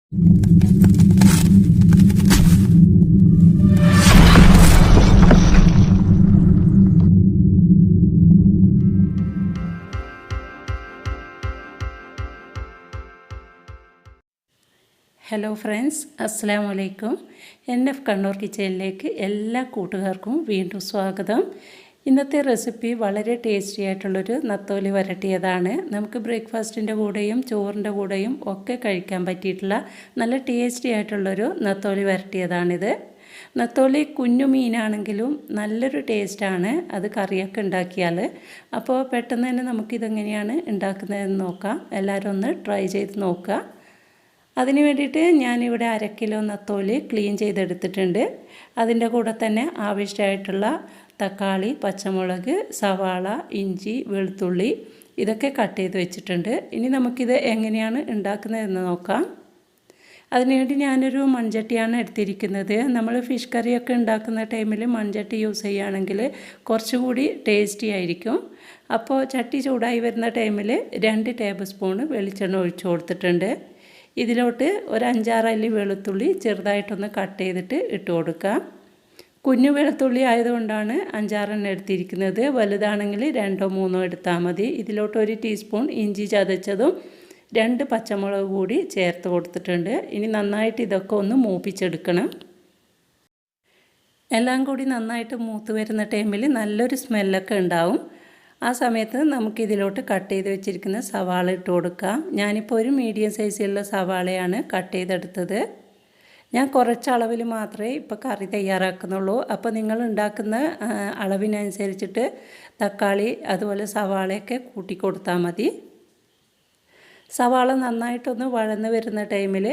Hello friends, അസ്സലാമു അലൈക്കും. NF Kannur കിച്ചണിലേക്ക് എല്ലാ കൂട്ടുകാർക്കും വീണ്ടും സ്വാഗതം. ഇന്നത്തെ റെസിപ്പി വളരെ ടേസ്റ്റി ആയിട്ടുള്ളൊരു നത്തോലി വരട്ടിയതാണ്. നമുക്ക് ബ്രേക്ക്ഫാസ്റ്റിൻ്റെ കൂടെയും ചോറിൻ്റെ കൂടെയും ഒക്കെ കഴിക്കാൻ പറ്റിയിട്ടുള്ള നല്ല ടേസ്റ്റി ആയിട്ടുള്ളൊരു നത്തോലി വരട്ടിയതാണിത്. നത്തോലി കുഞ്ഞു മീനാണെങ്കിലും നല്ലൊരു ടേസ്റ്റാണ് അത് കറിയൊക്കെ ഉണ്ടാക്കിയാൽ. അപ്പോൾ പെട്ടെന്ന് തന്നെ നമുക്കിതെങ്ങനെയാണ് ഉണ്ടാക്കുന്നതെന്ന് നോക്കാം. എല്ലാവരും ഒന്ന് ട്രൈ ചെയ്ത് നോക്കുക. അതിന് വേണ്ടിയിട്ട് ഞാനിവിടെ 1/2 കിലോ നത്തോലി ക്ലീൻ ചെയ്തെടുത്തിട്ടുണ്ട്. അതിൻ്റെ കൂടെ തന്നെ ആവശ്യമായിട്ടുള്ള തക്കാളി, പച്ചമുളക്, സവാള, ഇഞ്ചി, വെളുത്തുള്ളി ഇതൊക്കെ കട്ട് ചെയ്ത് വെച്ചിട്ടുണ്ട്. ഇനി നമുക്കിത് എങ്ങനെയാണ് ഉണ്ടാക്കുന്നതെന്ന് നോക്കാം. അതിനുവേണ്ടി ഞാനൊരു മൺചട്ടിയാണ് എടുത്തിരിക്കുന്നത്. നമ്മൾ ഫിഷ് കറിയൊക്കെ ഉണ്ടാക്കുന്ന ടൈമിൽ മൺചട്ടി യൂസ് ചെയ്യുകയാണെങ്കിൽ കുറച്ചുകൂടി ടേസ്റ്റി ആയിരിക്കും. അപ്പോൾ ചട്ടി ചൂടായി വരുന്ന ടൈമിൽ 2 ടേബിൾ സ്പൂൺ വെളിച്ചെണ്ണ ഒഴിച്ചു കൊടുത്തിട്ടുണ്ട്. ഇതിലോട്ട് ഒരു 5-6 അല്ലി വെളുത്തുള്ളി ചെറുതായിട്ടൊന്ന് കട്ട് ചെയ്തിട്ട് ഇട്ട് കൊടുക്കാം. കുഞ്ഞു വെളുത്തുള്ളി ആയതുകൊണ്ടാണ് 5-6 എണ്ണം എടുത്തിരിക്കുന്നത്. വലുതാണെങ്കിൽ 2-3 എടുത്താൽ മതി. ഇതിലോട്ട് 1 ടീസ്പൂൺ ഇഞ്ചി ചതച്ചതും 2 പച്ചമുളക് കൂടി ചേർത്ത് കൊടുത്തിട്ടുണ്ട്. ഇനി നന്നായിട്ട് ഇതൊക്കെ ഒന്ന് മൂപ്പിച്ചെടുക്കണം. എല്ലാം കൂടി നന്നായിട്ട് മൂത്ത് വരുന്ന ടൈമിൽ നല്ലൊരു സ്മെല്ലൊക്കെ ഉണ്ടാവും. ആ സമയത്ത് നമുക്കിതിലോട്ട് കട്ട് ചെയ്ത് വെച്ചിരിക്കുന്ന സവാള ഇട്ട് കൊടുക്കാം. ഞാനിപ്പോൾ ഒരു മീഡിയം സൈസിലുള്ള സവാളയാണ് കട്ട് ചെയ്തെടുത്തത്. ഞാൻ കുറച്ച് അളവിൽ മാത്രമേ ഇപ്പോൾ കറി തയ്യാറാക്കുന്നുള്ളൂ. അപ്പോൾ നിങ്ങൾ ഉണ്ടാക്കുന്ന അളവിനനുസരിച്ചിട്ട് തക്കാളി അതുപോലെ സവാളയൊക്കെ കൂട്ടി കൊടുത്താൽ മതി. സവാള നന്നായിട്ടൊന്ന് വഴന്ന് വരുന്ന ടൈമിൽ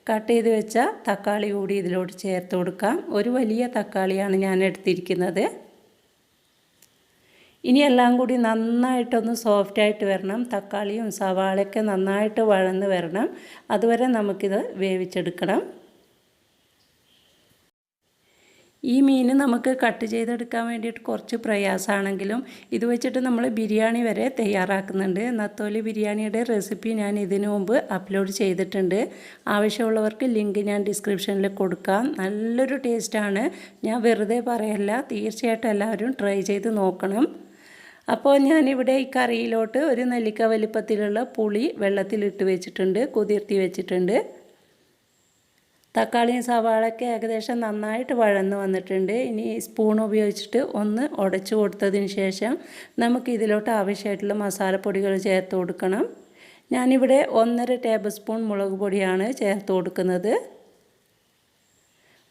കട്ട് ചെയ്ത് വെച്ച തക്കാളി കൂടി ഇതിലോട്ട് ചേർത്ത് കൊടുക്കാം. ഒരു വലിയ തക്കാളിയാണ് ഞാൻ എടുത്തിരിക്കുന്നത്. ഇനി എല്ലാം കൂടി നന്നായിട്ടൊന്ന് സോഫ്റ്റായിട്ട് വരണം. തക്കാളിയും സവാളയൊക്കെ നന്നായിട്ട് വഴന്ന് വരണം. അതുവരെ നമുക്കിത് വേവിച്ചെടുക്കണം. ഈ മീൻ നമുക്ക് കട്ട് ചെയ്തെടുക്കാൻ വേണ്ടിയിട്ട് കുറച്ച് പ്രയാസമാണെങ്കിലും ഇത് വെച്ചിട്ട് നമ്മൾ ബിരിയാണി വരെ തയ്യാറാക്കുന്നുണ്ട്. നത്തോലി ബിരിയാണിയുടെ റെസിപ്പി ഞാൻ ഇതിനു മുമ്പ് അപ്ലോഡ് ചെയ്തിട്ടുണ്ട്. ആവശ്യമുള്ളവർക്ക് ലിങ്ക് ഞാൻ ഡിസ്ക്രിപ്ഷനിൽ കൊടുക്കാം. നല്ലൊരു ടേസ്റ്റാണ്. ഞാൻ വെറുതെ പറയല്ല, തീർച്ചയായിട്ടും എല്ലാവരും ട്രൈ ചെയ്ത് നോക്കണം. അപ്പോൾ ഞാനിവിടെ ഈ കറിയിലോട്ട് ഒരു നെല്ലിക്ക വലിപ്പത്തിലുള്ള പുളി വെള്ളത്തിലിട്ട് വെച്ചിട്ടുണ്ട്, കുതിർത്തി വെച്ചിട്ടുണ്ട്. തക്കാളിയും സവാളയൊക്കെ ഏകദേശം നന്നായിട്ട് വഴന്ന് വന്നിട്ടുണ്ട്. ഇനി സ്പൂൺ ഉപയോഗിച്ചിട്ട് ഒന്ന് ഉടച്ചു കൊടുത്തതിന് ശേഷം നമുക്കിതിലോട്ട് ആവശ്യമായിട്ടുള്ള മസാലപ്പൊടികൾ ചേർത്ത് കൊടുക്കണം. ഞാനിവിടെ 1.5 ടേബിൾ സ്പൂൺ മുളക് പൊടിയാണ് ചേർത്ത് കൊടുക്കുന്നത്.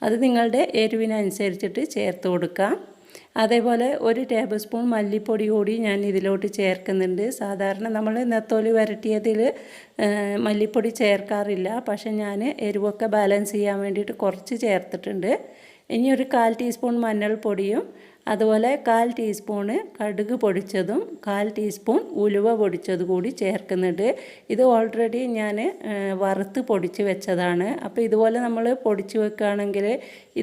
അത് നിങ്ങളുടെ എരിവിനനുസരിച്ചിട്ട് ചേർത്ത് കൊടുക്കാം. അതേപോലെ 1 ടേബിൾ സ്പൂൺ മല്ലിപ്പൊടി കൂടി ഞാൻ ഇതിലോട്ട് ചേർക്കുന്നുണ്ട്. സാധാരണ നമ്മൾ നത്തോലി വരട്ടിയതിൽ മല്ലിപ്പൊടി ചേർക്കാറില്ല. പക്ഷെ ഞാൻ എരിവൊക്കെ ബാലൻസ് ചെയ്യാൻ വേണ്ടിയിട്ട് കുറച്ച് ചേർത്തിട്ടുണ്ട്. ഇനി ഒരു 1/4 ടീസ്പൂൺ മഞ്ഞൾപ്പൊടിയും അതുപോലെ 1/4 ടീസ്പൂണ് കടുക് പൊടിച്ചതും 1/4 ടീസ്പൂൺ ഉലുവ പൊടിച്ചത് കൂടി ചേർക്കുന്നുണ്ട്. ഇത് ഓൾറെഡി ഞാൻ വറുത്ത് പൊടിച്ച് വെച്ചതാണ്. അപ്പോൾ ഇതുപോലെ നമ്മൾ പൊടിച്ച് വെക്കുകയാണെങ്കിൽ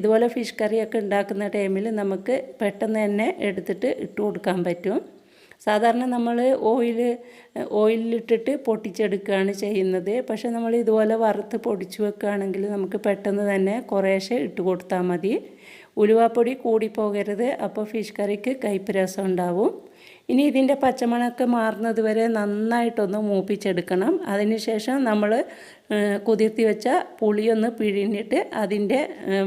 ഇതുപോലെ ഫിഷ് കറിയൊക്കെ ഉണ്ടാക്കുന്ന ടൈമിൽ നമുക്ക് പെട്ടെന്ന് തന്നെ എടുത്തിട്ട് ഇട്ട് കൊടുക്കാൻ പറ്റും. സാധാരണ നമ്മൾ ഓയിലിട്ടിട്ട് പൊട്ടിച്ചെടുക്കുകയാണ് ചെയ്യുന്നത്. പക്ഷേ നമ്മൾ ഇതുപോലെ വറുത്ത് പൊടിച്ച് വെക്കുകയാണെങ്കിൽ നമുക്ക് പെട്ടെന്ന് തന്നെ കുറേശ്ശെ ഇട്ട് കൊടുത്താൽ മതി. ഉലുവാപ്പൊടി കൂടിപ്പോകരുത്, അപ്പോൾ ഫിഷ് കറിക്ക് കയ്പ്പ് രസം ഉണ്ടാവും. ഇനി ഇതിൻ്റെ പച്ചമണമൊക്കെ മാറുന്നത് വരെ നന്നായിട്ടൊന്ന് മൂപ്പിച്ചെടുക്കണം. അതിനുശേഷം നമ്മൾ കുതിർത്തി വെച്ച പുളിയൊന്ന് പിഴിഞ്ഞിട്ട് അതിൻ്റെ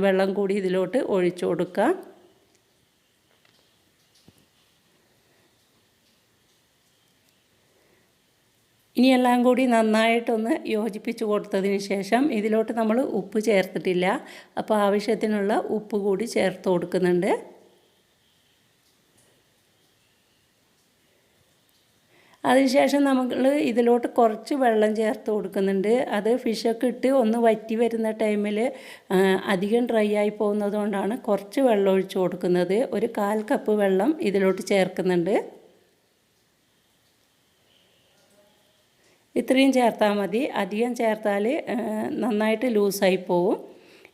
വെള്ളം കൂടി ഇതിലോട്ട് ഒഴിച്ചു കൊടുക്കാം. ഇനി എല്ലാം കൂടി നന്നായിട്ടൊന്ന് യോജിപ്പിച്ച് കൊടുത്തതിന് ശേഷം ഇതിലോട്ട് നമ്മൾ ഉപ്പ് ചേർത്തിട്ടില്ല. അപ്പോൾ ആവശ്യത്തിനുള്ള ഉപ്പ് കൂടി ചേർത്ത് കൊടുക്കുന്നുണ്ട്. അതിനുശേഷം നമ്മൾ ഇതിലോട്ട് കുറച്ച് വെള്ളം ചേർത്ത് കൊടുക്കുന്നുണ്ട്. അത് ഫിഷൊക്കെ ഇട്ട് ഒന്ന് വറ്റി വരുന്ന ടൈമിൽ അധികം ഡ്രൈ ആയി പോകുന്നതുകൊണ്ടാണ് കുറച്ച് വെള്ളം ഒഴിച്ച് കൊടുക്കുന്നത്. ഒരു 1/4 കപ്പ് വെള്ളം ഇതിലോട്ട് ചേർക്കുന്നുണ്ട്. ഇത്രയും ചേർത്താൽ മതി. അധികം ചേർത്താൽ നന്നായിട്ട് ലൂസായി പോവും.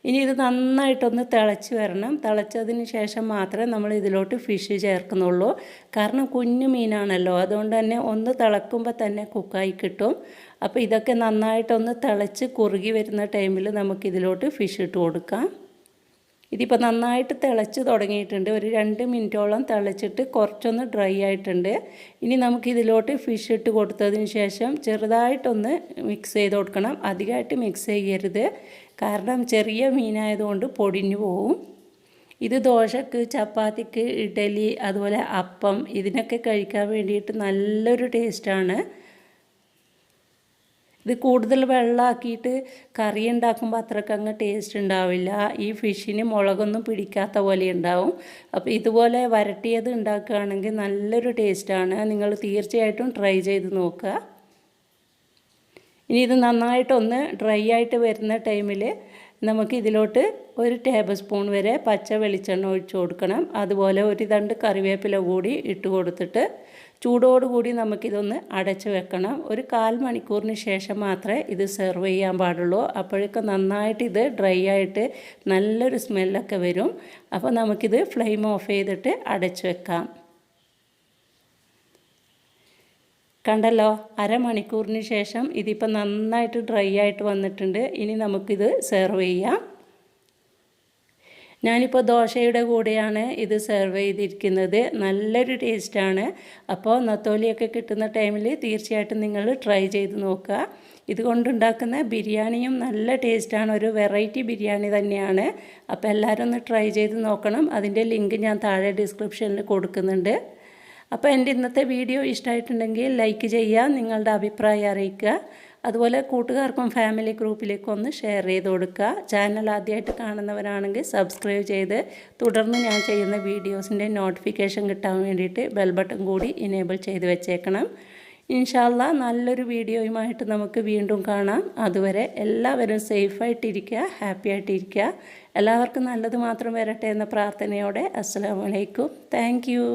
ഇനി ഇത് നന്നായിട്ടൊന്ന് തിളച്ച് വരണം. തിളച്ചതിന് ശേഷം മാത്രമേ നമ്മൾ ഇതിലോട്ട് ഫിഷ് ചേർക്കുന്നുള്ളൂ. കാരണം കുഞ്ഞു മീനാണല്ലോ, അതുകൊണ്ട് തന്നെ ഒന്ന് തിളക്കുമ്പോൾ തന്നെ കുക്കായി കിട്ടും. അപ്പോൾ ഇതൊക്കെ നന്നായിട്ടൊന്ന് തിളച്ച് കുറുകി വരുന്ന ടൈമിൽ നമുക്കിതിലോട്ട് ഫിഷ് ഇട്ട് കൊടുക്കാം. ഇതിപ്പോൾ നന്നായിട്ട് തിളച്ച് തുടങ്ങിയിട്ടുണ്ട്. ഒരു 2 മിനിറ്റോളം തിളച്ചിട്ട് കുറച്ചൊന്ന് ഡ്രൈ ആയിട്ടുണ്ട്. ഇനി നമുക്കിതിലോട്ട് ഫിഷ് ഇട്ട് കൊടുത്തതിന് ശേഷം ചെറുതായിട്ടൊന്ന് മിക്സ് ചെയ്ത് കൊടുക്കണം. അധികമായിട്ട് മിക്സ് ചെയ്യരുത്, കാരണം ചെറിയ മീനായതുകൊണ്ട് പൊടിഞ്ഞു പോവും. ഇത് ദോശക്ക്, ചപ്പാത്തിക്ക്, ഇഡലി, അതുപോലെ അപ്പം ഇതിനൊക്കെ കഴിക്കാൻ വേണ്ടിയിട്ട് നല്ലൊരു ടേസ്റ്റാണ്. ഇത് കൂടുതൽ വെള്ളമാക്കിയിട്ട് കറി ഉണ്ടാക്കുമ്പോൾ അത്രയ്ക്ക് അങ്ങ് ടേസ്റ്റ് ഉണ്ടാവില്ല. ഈ ഫിഷിന് മുളകൊന്നും പിടിക്കാത്ത പോലെ ഉണ്ടാവും. അപ്പോൾ ഇതുപോലെ വരട്ടിയത് ഉണ്ടാക്കുകയാണെങ്കിൽ നല്ലൊരു ടേസ്റ്റാണ്. നിങ്ങൾ തീർച്ചയായിട്ടും ട്രൈ ചെയ്ത് നോക്കുക. ഇനി ഇത് നന്നായിട്ടൊന്ന് ഡ്രൈ ആയിട്ട് വരുന്ന ടൈമിൽ നമുക്ക് ഇതിലോട്ട് 1 ടേബിൾ സ്പൂൺ വരെ പച്ച വെളിച്ചെണ്ണ ഒഴിച്ച് കൊടുക്കണം. അതുപോലെ ഒരു 2 കറിവേപ്പില കൂടി ഇട്ട് കൊടുത്തിട്ട് ചൂടോടുകൂടി നമുക്കിതൊന്ന് അടച്ച് വെക്കണം. ഒരു 1/4 മണിക്കൂറിന് ശേഷം മാത്രമേ ഇത് സെർവ് ചെയ്യാൻ പാടുള്ളൂ. അപ്പോഴേക്കും നന്നായിട്ട് ഇത് ഡ്രൈ ആയിട്ട് നല്ലൊരു സ്മെല്ലൊക്കെ വരും. അപ്പോൾ നമുക്കിത് ഫ്ലെയിം ഓഫ് ചെയ്തിട്ട് അടച്ച് വെക്കാം. കണ്ടല്ലോ, 1/2 മണിക്കൂറിന് ശേഷം ഇതിപ്പോൾ നന്നായിട്ട് ഡ്രൈ ആയിട്ട് വന്നിട്ടുണ്ട്. ഇനി നമുക്കിത് സെർവ് ചെയ്യാം. ഞാനിപ്പോൾ ദോശയുടെ കൂടെയാണ് ഇത് സെർവ് ചെയ്തിരിക്കുന്നത്. നല്ലൊരു ടേസ്റ്റാണ്. അപ്പോൾ നത്തോലിയൊക്കെ കിട്ടുന്ന ടൈമിൽ തീർച്ചയായിട്ടും നിങ്ങൾ ട്രൈ ചെയ്ത് നോക്കുക. ഇതുകൊണ്ടുണ്ടാക്കുന്ന ബിരിയാണിയും നല്ല ടേസ്റ്റാണ്. ഒരു വെറൈറ്റി ബിരിയാണി തന്നെയാണ്. അപ്പോൾ എല്ലാവരും ഒന്ന് ട്രൈ ചെയ്ത് നോക്കണം. അതിൻ്റെ ലിങ്ക് ഞാൻ താഴെ ഡിസ്ക്രിപ്ഷനിൽ കൊടുക്കുന്നുണ്ട്. അപ്പോൾ എൻ്റെ ഇന്നത്തെ വീഡിയോ ഇഷ്ടമായിട്ടുണ്ടെങ്കിൽ ലൈക്ക് ചെയ്യുക, നിങ്ങളുടെ അഭിപ്രായം അറിയിക്കുക. അതുപോലെ കൂട്ടുകാർക്കും ഫാമിലി ഗ്രൂപ്പിലേക്കും ഒന്ന് ഷെയർ ചെയ്ത് കൊടുക്കുക. ചാനൽ ആദ്യമായിട്ട് കാണുന്നവരാണെങ്കിൽ സബ്സ്ക്രൈബ് ചെയ്ത് തുടർന്ന് ഞാൻ ചെയ്യുന്ന വീഡിയോസിൻ്റെ നോട്ടിഫിക്കേഷൻ കിട്ടാൻ വേണ്ടിയിട്ട് ബെൽ ബട്ടൺ കൂടി ഇനേബിൾ ചെയ്ത് വെച്ചേക്കണം. ഇൻഷാ അല്ലാഹ് നല്ലൊരു വീഡിയോയുമായിട്ട് നമുക്ക് വീണ്ടും കാണാം. അതുവരെ എല്ലാവരും സേഫായിട്ടിരിക്കുക, ഹാപ്പി ആയിട്ടിരിക്കുക. എല്ലാവർക്കും നല്ലത് മാത്രം വരട്ടെ എന്ന പ്രാർത്ഥനയോടെ അസ്സലാമു അലൈക്കും. Thank you.